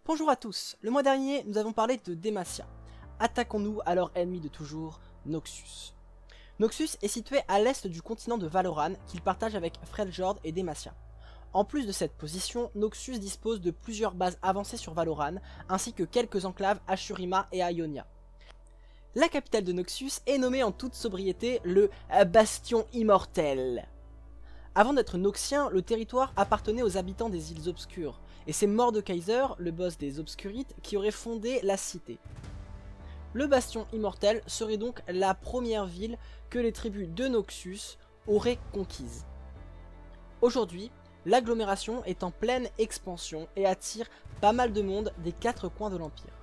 Bonjour à tous, le mois dernier nous avons parlé de Demacia. Attaquons-nous à leur ennemi de toujours, Noxus. Noxus est situé à l'est du continent de Valoran qu'il partage avec Freljord et Demacia. En plus de cette position, Noxus dispose de plusieurs bases avancées sur Valoran, ainsi que quelques enclaves à Shurima et à Ionia. La capitale de Noxus est nommée en toute sobriété le Bastion Immortel. Avant d'être noxien, le territoire appartenait aux habitants des îles Obscures, et c'est Mordekaiser, le boss des Obscurites, qui aurait fondé la cité. Le Bastion Immortel serait donc la première ville que les tribus de Noxus auraient conquise. Aujourd'hui, l'agglomération est en pleine expansion et attire pas mal de monde des quatre coins de l'Empire.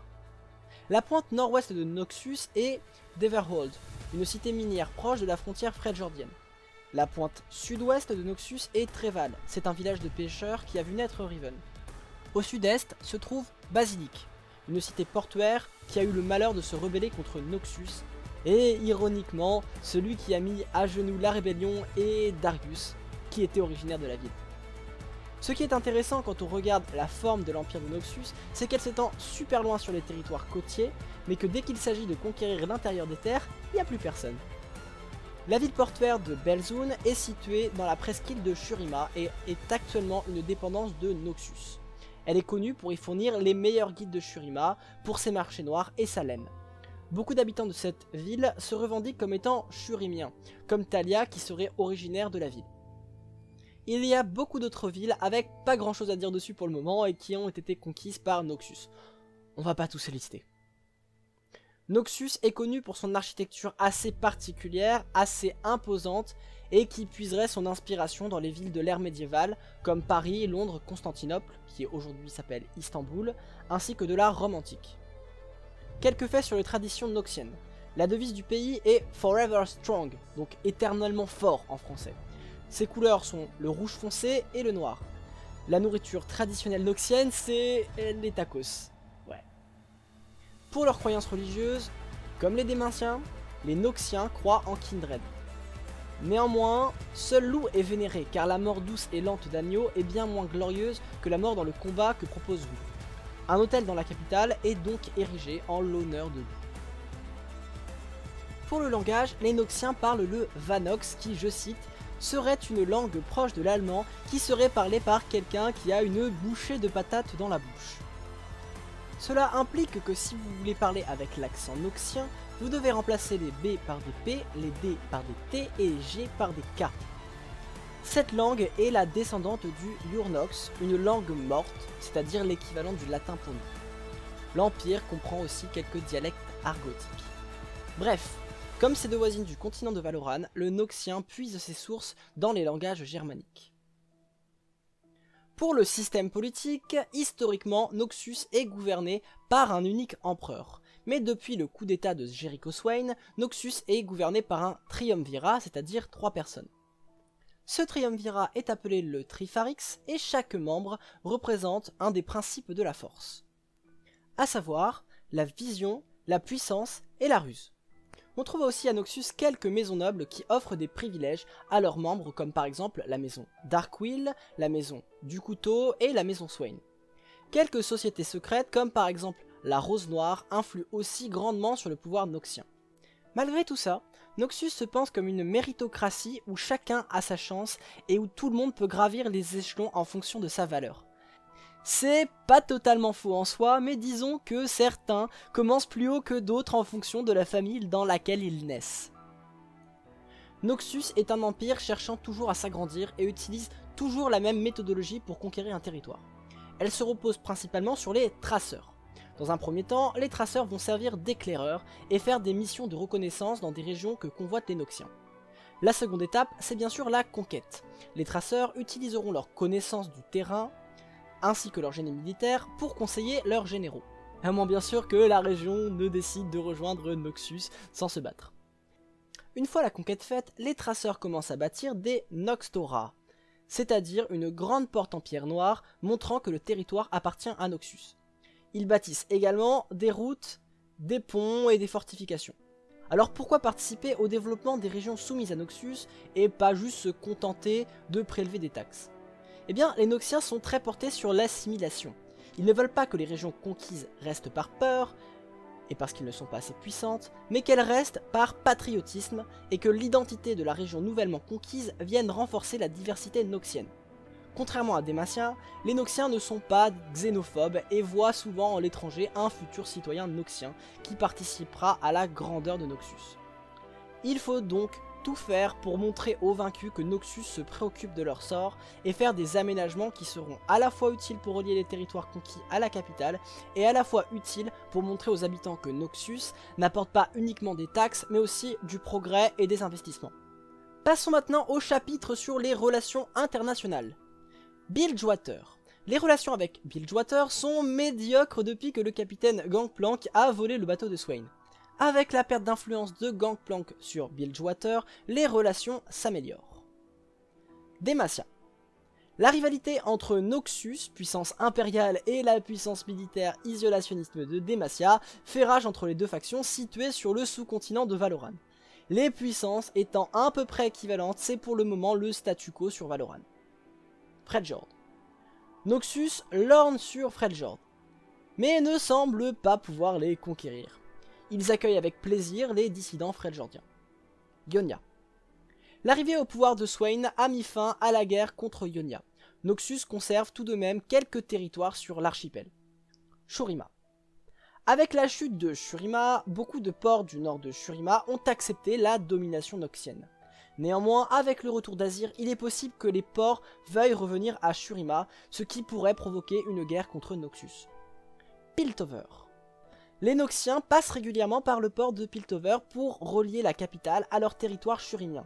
La pointe nord-ouest de Noxus est Deverhold, une cité minière proche de la frontière freljordienne. La pointe sud-ouest de Noxus est Treval, c'est un village de pêcheurs qui a vu naître Riven. Au sud-est se trouve Basilic, une cité portuaire qui a eu le malheur de se rebeller contre Noxus, et ironiquement, celui qui a mis à genoux la rébellion est Darius, qui était originaire de la ville. Ce qui est intéressant quand on regarde la forme de l'empire de Noxus, c'est qu'elle s'étend super loin sur les territoires côtiers, mais que dès qu'il s'agit de conquérir l'intérieur des terres, il n'y a plus personne. La ville portuaire de Belzoun est située dans la presqu'île de Shurima et est actuellement une dépendance de Noxus. Elle est connue pour y fournir les meilleurs guides de Shurima pour ses marchés noirs et sa laine. Beaucoup d'habitants de cette ville se revendiquent comme étant shurimiens, comme Talia qui serait originaire de la ville. Il y a beaucoup d'autres villes avec pas grand chose à dire dessus pour le moment et qui ont été conquises par Noxus. On va pas tous les lister. Noxus est connu pour son architecture assez particulière, assez imposante et qui puiserait son inspiration dans les villes de l'ère médiévale comme Paris, Londres, Constantinople, qui aujourd'hui s'appelle Istanbul, ainsi que de la Rome antique. Quelques faits sur les traditions noxiennes. La devise du pays est Forever Strong, donc éternellement fort en français. Ses couleurs sont le rouge foncé et le noir. La nourriture traditionnelle noxienne, c'est les tacos. Pour leurs croyances religieuses, comme les Démentiens, les Noxiens croient en Kindred. Néanmoins, seul loup est vénéré car la mort douce et lente d'Agneau est bien moins glorieuse que la mort dans le combat que propose Loup. Un hôtel dans la capitale est donc érigé en l'honneur de Loup. Pour le langage, les Noxiens parlent le Vanox qui, je cite, serait une langue proche de l'allemand qui serait parlée par quelqu'un qui a une bouchée de patates dans la bouche. Cela implique que si vous voulez parler avec l'accent noxien, vous devez remplacer les B par des P, les D par des T et les G par des K. Cette langue est la descendante du Yurnox, une langue morte, c'est-à-dire l'équivalent du latin pour nous. L'Empire comprend aussi quelques dialectes argotiques. Bref, comme ces deux voisines du continent de Valoran, le noxien puise ses sources dans les langages germaniques. Pour le système politique, historiquement, Noxus est gouverné par un unique empereur. Mais depuis le coup d'état de Jericho Swain, Noxus est gouverné par un triumvirat, c'est-à-dire 3 personnes. Ce triumvirat est appelé le Trifarix et chaque membre représente un des principes de la force. À savoir, la vision, la puissance et la ruse. On trouve aussi à Noxus quelques maisons nobles qui offrent des privilèges à leurs membres comme par exemple la maison Darkwill, la maison du Couteau et la maison Swain. Quelques sociétés secrètes comme par exemple la Rose Noire influent aussi grandement sur le pouvoir noxien. Malgré tout ça, Noxus se pense comme une méritocratie où chacun a sa chance et où tout le monde peut gravir les échelons en fonction de sa valeur. C'est pas totalement faux en soi, mais disons que certains commencent plus haut que d'autres en fonction de la famille dans laquelle ils naissent. Noxus est un empire cherchant toujours à s'agrandir et utilise toujours la même méthodologie pour conquérir un territoire. Elle se repose principalement sur les traceurs. Dans un premier temps, les traceurs vont servir d'éclaireurs et faire des missions de reconnaissance dans des régions que convoitent les Noxiens. La seconde étape, c'est bien sûr la conquête. Les traceurs utiliseront leur connaissance du terrain, ainsi que leur génie militaire pour conseiller leurs généraux. À moins bien sûr que la région ne décide de rejoindre Noxus sans se battre. Une fois la conquête faite, les traceurs commencent à bâtir des Noxtora, c'est-à-dire une grande porte en pierre noire montrant que le territoire appartient à Noxus. Ils bâtissent également des routes, des ponts et des fortifications. Alors pourquoi participer au développement des régions soumises à Noxus et pas juste se contenter de prélever des taxes ? Eh bien, les Noxiens sont très portés sur l'assimilation. Ils ne veulent pas que les régions conquises restent par peur, et parce qu'ils ne sont pas assez puissantes, mais qu'elles restent par patriotisme, et que l'identité de la région nouvellement conquise vienne renforcer la diversité noxienne. Contrairement à Demacia, les Noxiens ne sont pas xénophobes et voient souvent en l'étranger un futur citoyen noxien qui participera à la grandeur de Noxus. Il faut donc tout faire pour montrer aux vaincus que Noxus se préoccupe de leur sort et faire des aménagements qui seront à la fois utiles pour relier les territoires conquis à la capitale et à la fois utiles pour montrer aux habitants que Noxus n'apporte pas uniquement des taxes mais aussi du progrès et des investissements. Passons maintenant au chapitre sur les relations internationales. Bilgewater. Les relations avec Bilgewater sont médiocres depuis que le capitaine Gangplank a volé le bateau de Swain. Avec la perte d'influence de Gangplank sur Bilgewater, les relations s'améliorent. Demacia. La rivalité entre Noxus, puissance impériale, et la puissance militaire isolationniste de Demacia fait rage entre les deux factions situées sur le sous-continent de Valoran. Les puissances étant à peu près équivalentes, c'est pour le moment le statu quo sur Valoran. Freljord. Noxus lorgne sur Freljord, mais ne semble pas pouvoir les conquérir. Ils accueillent avec plaisir les dissidents freljordiens. Ionia. L'arrivée au pouvoir de Swain a mis fin à la guerre contre Ionia. Noxus conserve tout de même quelques territoires sur l'archipel. Shurima. Avec la chute de Shurima, beaucoup de ports du nord de Shurima ont accepté la domination noxienne. Néanmoins, avec le retour d'Azir, il est possible que les ports veuillent revenir à Shurima, ce qui pourrait provoquer une guerre contre Noxus. Piltover. Les Noxiens passent régulièrement par le port de Piltover pour relier la capitale à leur territoire shurimien.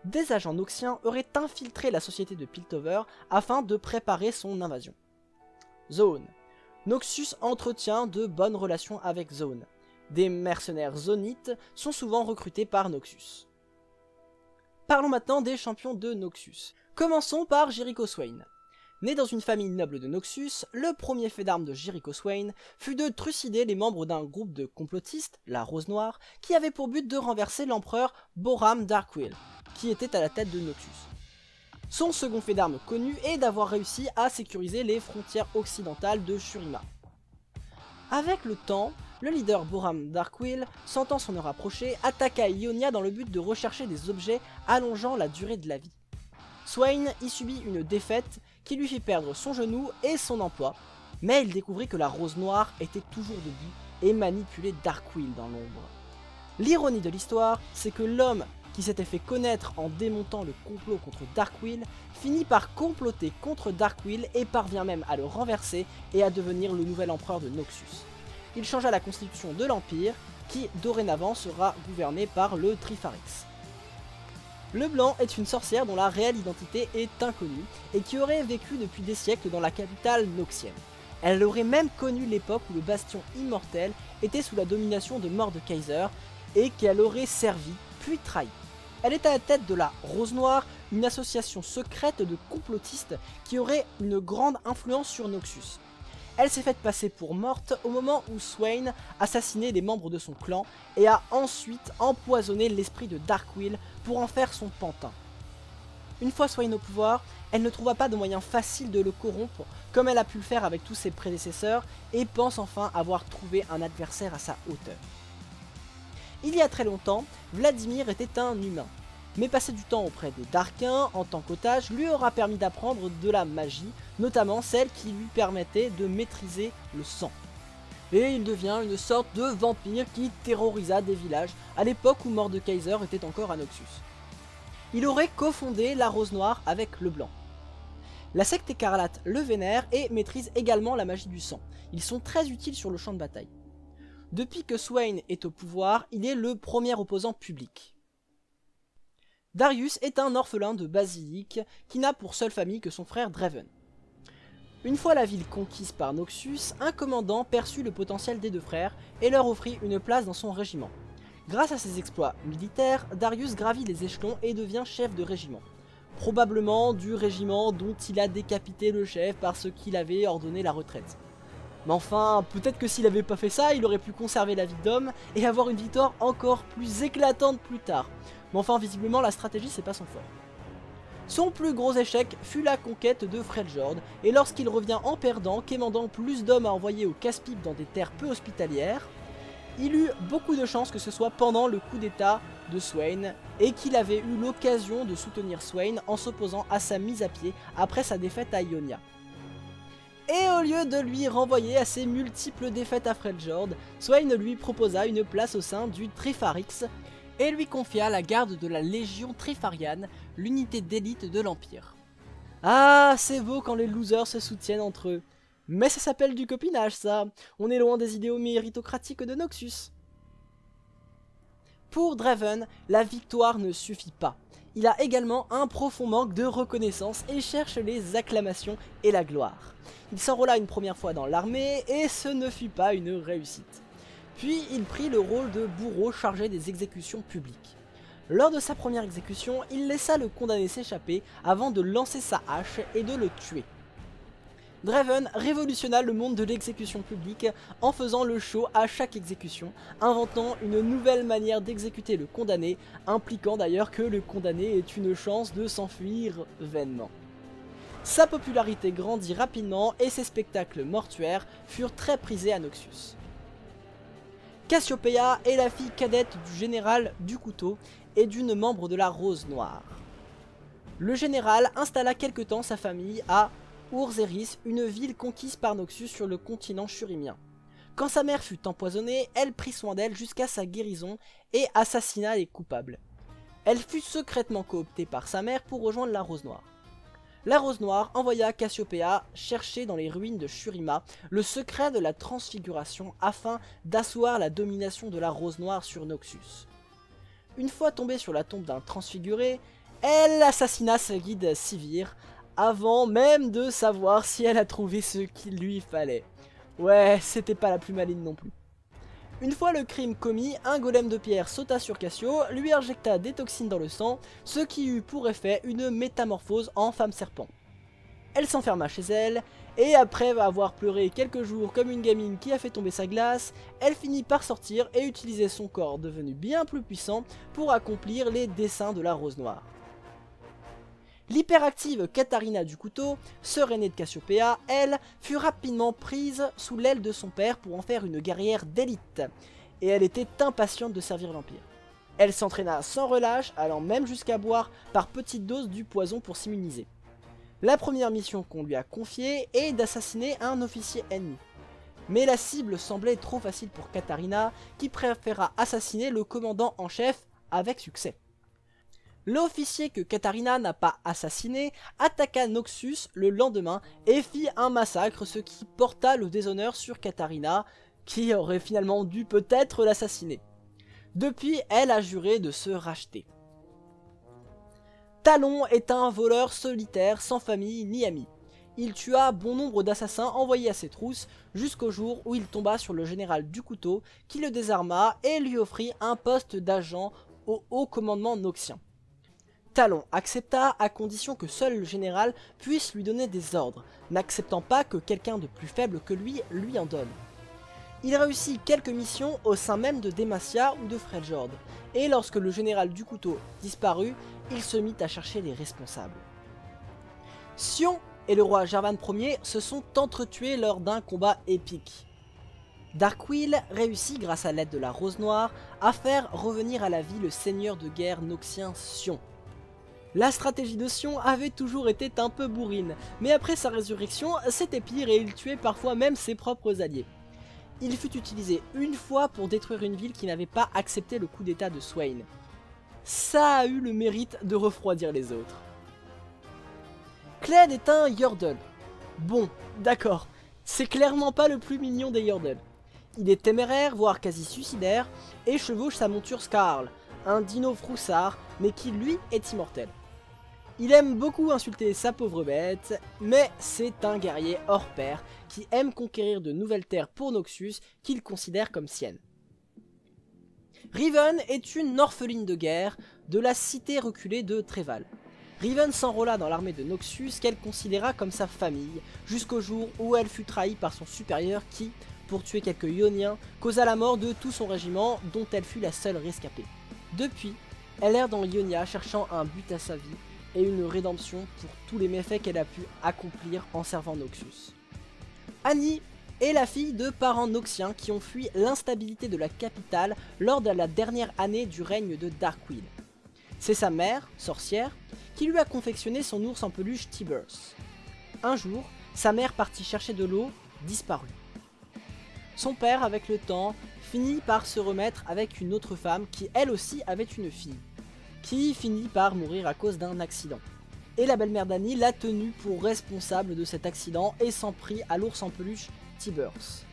Des agents Noxiens auraient infiltré la société de Piltover afin de préparer son invasion. Zone. Noxus entretient de bonnes relations avec Zone. Des mercenaires zonites sont souvent recrutés par Noxus. Parlons maintenant des champions de Noxus. Commençons par Jericho Swain. Né dans une famille noble de Noxus, le premier fait d'armes de Jericho Swain fut de trucider les membres d'un groupe de complotistes, la Rose Noire, qui avait pour but de renverser l'empereur Boram Darkwill, qui était à la tête de Noxus. Son second fait d'armes connu est d'avoir réussi à sécuriser les frontières occidentales de Shurima. Avec le temps, le leader Boram Darkwill, sentant son heure approcher, attaqua Ionia dans le but de rechercher des objets allongeant la durée de la vie. Swain y subit une défaite qui lui fit perdre son genou et son emploi, mais il découvrit que la Rose Noire était toujours debout et manipulait Darkwill dans l'ombre. L'ironie de l'histoire, c'est que l'homme qui s'était fait connaître en démontant le complot contre Darkwill finit par comploter contre Darkwill et parvient même à le renverser et à devenir le nouvel empereur de Noxus. Il changea la constitution de l'Empire, qui dorénavant sera gouverné par le Trifarix. Le Blanc est une sorcière dont la réelle identité est inconnue, et qui aurait vécu depuis des siècles dans la capitale noxienne. Elle aurait même connu l'époque où le Bastion Immortel était sous la domination de Mordekaiser, et qu'elle aurait servi, puis trahi. Elle est à la tête de la Rose Noire, une association secrète de complotistes qui aurait une grande influence sur Noxus. Elle s'est faite passer pour morte au moment où Swain assassinait les membres de son clan et a ensuite empoisonné l'esprit de Darkwill pour en faire son pantin. Une fois Swain au pouvoir, elle ne trouva pas de moyen facile de le corrompre comme elle a pu le faire avec tous ses prédécesseurs et pense enfin avoir trouvé un adversaire à sa hauteur. Il y a très longtemps, Vladimir était un humain. Mais passer du temps auprès des Darkins en tant qu'otage lui aura permis d'apprendre de la magie, notamment celle qui lui permettait de maîtriser le sang. Et il devient une sorte de vampire qui terrorisa des villages à l'époque où Mordekaiser était encore à Noxus. Il aurait cofondé la Rose Noire avec le Blanc. La secte écarlate le vénère et maîtrise également la magie du sang. Ils sont très utiles sur le champ de bataille. Depuis que Swain est au pouvoir, il est le premier opposant public. Darius est un orphelin de basilic qui n'a pour seule famille que son frère Draven. Une fois la ville conquise par Noxus, un commandant perçut le potentiel des deux frères et leur offrit une place dans son régiment. Grâce à ses exploits militaires, Darius gravit les échelons et devient chef de régiment. Probablement du régiment dont il a décapité le chef parce qu'il avait ordonné la retraite. Mais enfin, peut-être que s'il avait pas fait ça, il aurait pu conserver la vie d'homme et avoir une victoire encore plus éclatante plus tard. Mais enfin, visiblement, la stratégie, c'est pas son fort. Son plus gros échec fut la conquête de Freljord, et lorsqu'il revient en perdant, quémandant plus d'hommes à envoyer au casse-pipe dans des terres peu hospitalières, il eut beaucoup de chance que ce soit pendant le coup d'état de Sweyn, et qu'il avait eu l'occasion de soutenir Sweyn en s'opposant à sa mise à pied après sa défaite à Ionia. Et au lieu de lui renvoyer à ses multiples défaites à Freljord, Sweyn lui proposa une place au sein du Trifarix, et lui confia la garde de la Légion Trifariane, l'unité d'élite de l'Empire. Ah, c'est beau quand les losers se soutiennent entre eux. Mais ça s'appelle du copinage, ça. On est loin des idéaux méritocratiques de Noxus. Pour Draven, la victoire ne suffit pas. Il a également un profond manque de reconnaissance et cherche les acclamations et la gloire. Il s'enrôla une première fois dans l'armée et ce ne fut pas une réussite. Puis il prit le rôle de bourreau chargé des exécutions publiques. Lors de sa première exécution, il laissa le condamné s'échapper avant de lancer sa hache et de le tuer. Draven révolutionna le monde de l'exécution publique en faisant le show à chaque exécution, inventant une nouvelle manière d'exécuter le condamné, impliquant d'ailleurs que le condamné ait une chance de s'enfuir vainement. Sa popularité grandit rapidement et ses spectacles mortuaires furent très prisés à Noxus. Cassiopeia est la fille cadette du général du Couteau et d'une membre de la Rose Noire. Le général installa quelque temps sa famille à Urzeris, une ville conquise par Noxus sur le continent shurimien. Quand sa mère fut empoisonnée, elle prit soin d'elle jusqu'à sa guérison et assassina les coupables. Elle fut secrètement cooptée par sa mère pour rejoindre la Rose Noire. La Rose Noire envoya Cassiopeia chercher dans les ruines de Shurima le secret de la transfiguration afin d'asseoir la domination de la Rose Noire sur Noxus. Une fois tombée sur la tombe d'un transfiguré, elle assassina sa guide Sivir avant même de savoir si elle a trouvé ce qu'il lui fallait. Ouais, c'était pas la plus maligne non plus. Une fois le crime commis, un golem de pierre sauta sur Cassio, lui injecta des toxines dans le sang, ce qui eut pour effet une métamorphose en femme serpent. Elle s'enferma chez elle, et après avoir pleuré quelques jours comme une gamine qui a fait tomber sa glace, elle finit par sortir et utiliser son corps devenu bien plus puissant pour accomplir les desseins de la Rose Noire. L'hyperactive Katarina du Couteau, sœur aînée de Cassiopeia, elle, fut rapidement prise sous l'aile de son père pour en faire une guerrière d'élite, et elle était impatiente de servir l'Empire. Elle s'entraîna sans relâche, allant même jusqu'à boire par petites doses du poison pour s'immuniser. La première mission qu'on lui a confiée est d'assassiner un officier ennemi. Mais la cible semblait trop facile pour Katarina, qui préféra assassiner le commandant en chef avec succès. L'officier que Katarina n'a pas assassiné attaqua Noxus le lendemain et fit un massacre, ce qui porta le déshonneur sur Katarina, qui aurait finalement dû peut-être l'assassiner. Depuis, elle a juré de se racheter. Talon est un voleur solitaire sans famille ni amis. Il tua bon nombre d'assassins envoyés à ses trousses jusqu'au jour où il tomba sur le général du Couteau qui le désarma et lui offrit un poste d'agent au haut commandement noxien. Talon accepta à condition que seul le général puisse lui donner des ordres, n'acceptant pas que quelqu'un de plus faible que lui en donne. Il réussit quelques missions au sein même de Demacia ou de Freljord, et lorsque le général du Couteau disparut, il se mit à chercher les responsables. Sion et le roi Jarvan Ier se sont entretués lors d'un combat épique. Darkwill réussit grâce à l'aide de la Rose Noire à faire revenir à la vie le seigneur de guerre noxien Sion. La stratégie de Sion avait toujours été un peu bourrine, mais après sa résurrection, c'était pire et il tuait parfois même ses propres alliés. Il fut utilisé une fois pour détruire une ville qui n'avait pas accepté le coup d'état de Sweyn. Ça a eu le mérite de refroidir les autres. Kled est un Yordle. Bon, d'accord, c'est clairement pas le plus mignon des Yordles. Il est téméraire, voire quasi suicidaire, et chevauche sa monture Skarl, un dino froussard, mais qui lui est immortel. Il aime beaucoup insulter sa pauvre bête, mais c'est un guerrier hors pair qui aime conquérir de nouvelles terres pour Noxus qu'il considère comme siennes. Riven est une orpheline de guerre de la cité reculée de Tréval. Riven s'enrôla dans l'armée de Noxus qu'elle considéra comme sa famille, jusqu'au jour où elle fut trahie par son supérieur qui, pour tuer quelques Ioniens, causa la mort de tout son régiment dont elle fut la seule rescapée. Depuis, elle erre dans Ionia cherchant un but à sa vie, et une rédemption pour tous les méfaits qu'elle a pu accomplir en servant Noxus. Annie est la fille de parents noxiens qui ont fui l'instabilité de la capitale lors de la dernière année du règne de Darkwill. C'est sa mère, sorcière, qui lui a confectionné son ours en peluche Tibbers. Un jour, sa mère partit chercher de l'eau, disparut. Son père, avec le temps, finit par se remettre avec une autre femme qui elle aussi avait une fille, qui finit par mourir à cause d'un accident. Et la belle-mère d'Annie l'a tenue pour responsable de cet accident et s'en prit à l'ours en peluche Tibbers.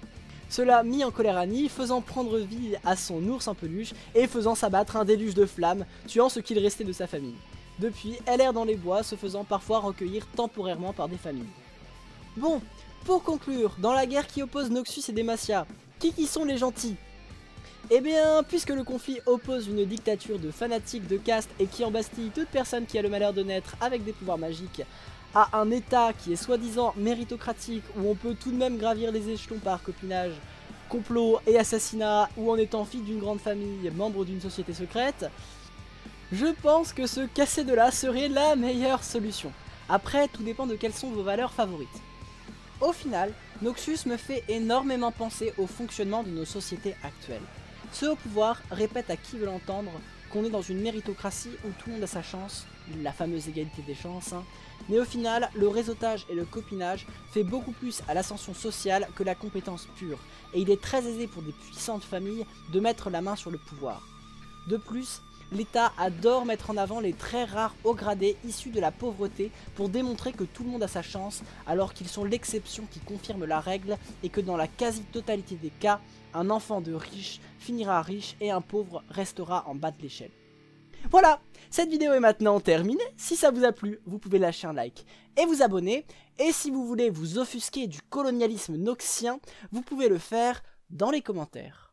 Cela mit en colère Annie, faisant prendre vie à son ours en peluche et faisant s'abattre un déluge de flammes, tuant ce qu'il restait de sa famille. Depuis, elle erre dans les bois, se faisant parfois recueillir temporairement par des familles. Bon, pour conclure, dans la guerre qui oppose Noxus et Demacia, qui sont les gentils? Eh bien, puisque le conflit oppose une dictature de fanatiques de caste et qui embastille toute personne qui a le malheur de naître avec des pouvoirs magiques, à un état qui est soi-disant méritocratique où on peut tout de même gravir les échelons par copinage, complot et assassinat, ou en étant fille d'une grande famille, membre d'une société secrète, je pense que se casser de là serait la meilleure solution. Après, tout dépend de quelles sont vos valeurs favorites. Au final, Noxus me fait énormément penser au fonctionnement de nos sociétés actuelles. Ceux au pouvoir répètent à qui veut l'entendre qu'on est dans une méritocratie où tout le monde a sa chance, la fameuse égalité des chances, mais au final, le réseautage et le copinage fait beaucoup plus à l'ascension sociale que la compétence pure, et il est très aisé pour des puissantes familles de mettre la main sur le pouvoir. De plus, l'État adore mettre en avant les très rares hauts gradés issus de la pauvreté pour démontrer que tout le monde a sa chance, alors qu'ils sont l'exception qui confirme la règle et que dans la quasi-totalité des cas, un enfant de riche finira riche et un pauvre restera en bas de l'échelle. Voilà, cette vidéo est maintenant terminée. Si ça vous a plu, vous pouvez lâcher un like et vous abonner. Et si vous voulez vous offusquer du colonialisme noxien, vous pouvez le faire dans les commentaires.